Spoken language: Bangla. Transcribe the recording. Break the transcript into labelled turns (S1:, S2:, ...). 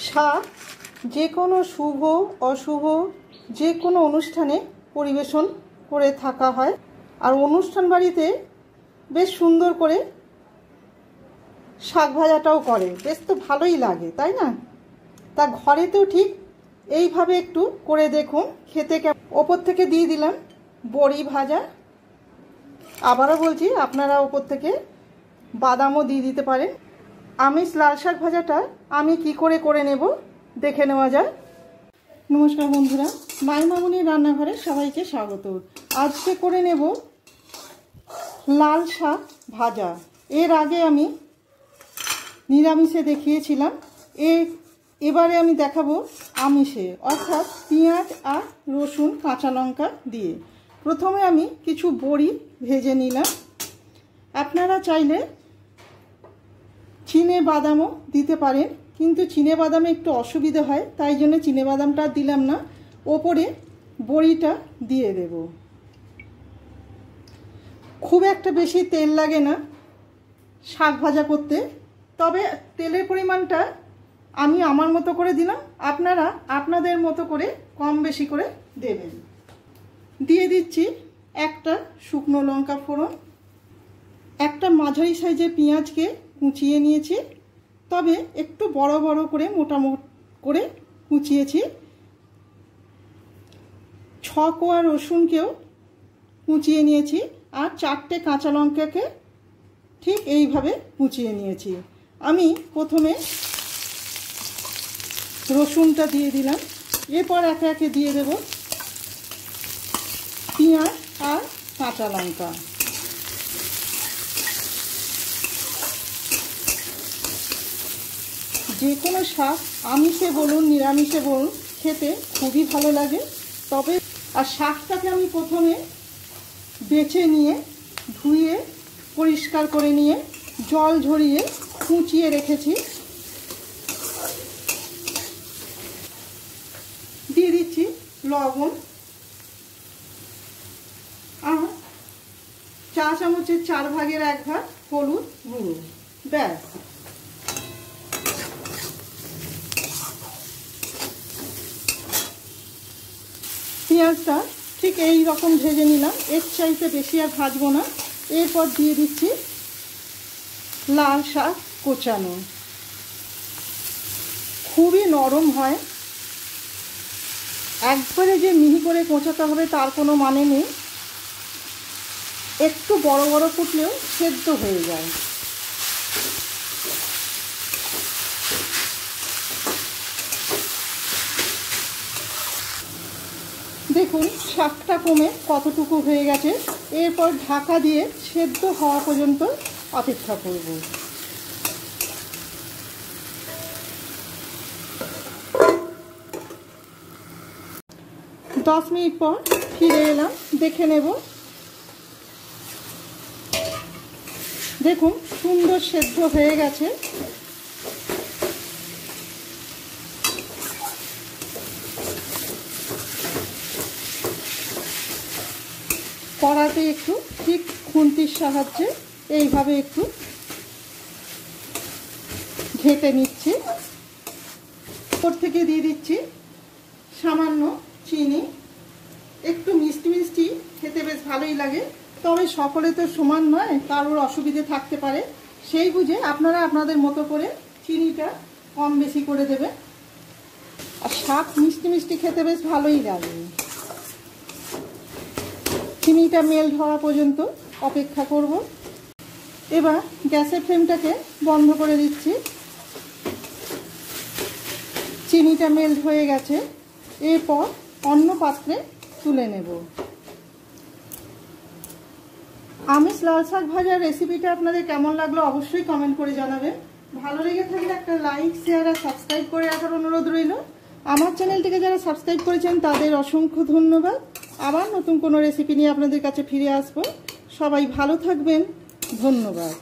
S1: শাক যে কোনো শুভ অশুভ যে কোনো অনুষ্ঠানে পরিবেশন করে থাকা হয়। আর অনুষ্ঠান বাড়িতে বেশ সুন্দর করে শাক ভাজাটাও করে, বেশ তো ভালোই লাগে, তাই না? তা ঘরেতেও ঠিক এইভাবে একটু করে দেখুন, খেতে ওপর থেকে দিয়ে দিলাম বড়ি ভাজা। আবারও বলছি, আপনারা ওপর থেকে বাদামও দিয়ে দিতে পারেন। আমিষ লাল শাক ভাজাটা আমি কি করে নেব দেখে নেওয়া যায়। নমস্কার বন্ধুরা, মাই মামুনির রান্নাঘরে সবাইকে স্বাগত। আজকে করে নেব লাল শাক ভাজা। এর আগে আমি নিরামিষে দেখিয়েছিলাম, এবারে আমি দেখাবো আমিষে, অর্থাৎ পেঁয়াজ আর রসুন কাঁচা লঙ্কা দিয়ে। প্রথমে আমি কিছু বড়ি ভেজে নিলাম। আপনারা চাইলে চিনে বাদামও দিতে পারেন, কিন্তু চিনে বাদামে একটু অসুবিধা হয়, তাই জন্য চিনে বাদামটা দিলাম না। ওপরে বড়িটা দিয়ে দেব। খুব একটা বেশি তেল লাগে না শাক ভাজা করতে, তবে তেলের পরিমাণটা আমি আমার মতো করে দিলাম, আপনারা আপনাদের মতো করে কম বেশি করে দেবেন। দিয়ে দিচ্ছি একটা শুকনো লঙ্কা ফোড়ন, একটা মাঝারি সাইজের পেঁয়াজকে কুচিয়ে নিয়েছি, তবে একটু বড় বড় করে মোটা করে কুচিয়েছি। 6 কোয়া রসুনকেও কুচিয়ে নিয়েছি, আর 4টে কাঁচা লঙ্কাকে ঠিক এইভাবে কুচিয়ে নিয়েছি। আমি প্রথমে রসুনটা দিয়ে দিলাম, এরপর একে একে দিয়ে দেব পেঁয়াজ আর কাঁচা লঙ্কা। যে কোনো শাক আমিষে বলুন নিরামিষে বলুন খেতে খুবই ভালো লাগে। তবে আর শাকটাকে আমি প্রথমে বেছে নিয়ে ধুয়ে পরিষ্কার করে নিয়ে জল ঝরিয়ে কুচিয়ে রেখেছি। দিয়ে দিচ্ছি লবণ আর চা চামচের 4 ভাগের 1 ভাগ হলুদ গুঁড়ো। ব্যাস, পেঁয়াজটা ঠিক এই রকম ভেজে নিলাম, এর চাইতে বেশি আর ভাজবো না। এরপর দিয়ে দিচ্ছি লাল শাক কোচানো। খুবই নরম হয়, একবারে যে মিহি করে কোচাতে হবে তার কোনো মানে নেই, একটু বড় বড় ফুটলেও সেদ্ধ হয়ে যায়। দেখুন শাকটা কমে কতটুকু হয়ে গেছে। এরপর ঢাকা দিয়ে সেদ্ধ হওয়া পর্যন্ত অপেক্ষা করব। দশ মিনিট পর ফিরে এলাম, দেখে নেব। দেখুন সুন্দর সেদ্ধ হয়ে গেছে। কড়াতে একটু ঠিক খুন্তির সাহায্যে এইভাবে একটু ঘেটে নিচ্ছি। ওপর থেকে দিয়ে দিচ্ছি সামান্য চিনি। একটু মিষ্টি মিষ্টি খেতে বেশ ভালোই লাগে, তবে সকলে তো সমান নয়, কারোর অসুবিধে থাকতে পারে, সেই বুঝে আপনারা আপনাদের মতো করে চিনিটা কম বেশি করে দেবেন। আর শাক মিষ্টি মিষ্টি খেতে বেশ ভালোই লাগে। চিনিটা মেল্ট হওয়া পর্যন্ত অপেক্ষা করব। এবার গ্যাসের ফ্লেমটাকে বন্ধ করে দিচ্ছি। চিনিটা মেল্ট হয়ে গেছে, এরপর অন্য পাত্রে তুলে নেব। আমিষ লাল শাক ভাজার রেসিপিটা আপনাদের কেমন লাগলো অবশ্যই কমেন্ট করে জানাবেন। ভালো লেগে থাকলে একটা লাইক শেয়ার আর সাবস্ক্রাইব করে রাখার অনুরোধ রইল। আমার চ্যানেলটিকে যারা সাবস্ক্রাইব করেছেন তাদের অসংখ্য ধন্যবাদ। আবার নতুন কোনো রেসিপি নিয়ে আপনাদের কাছে ফিরে আসবো। সবাই ভালো থাকবেন, ধন্যবাদ।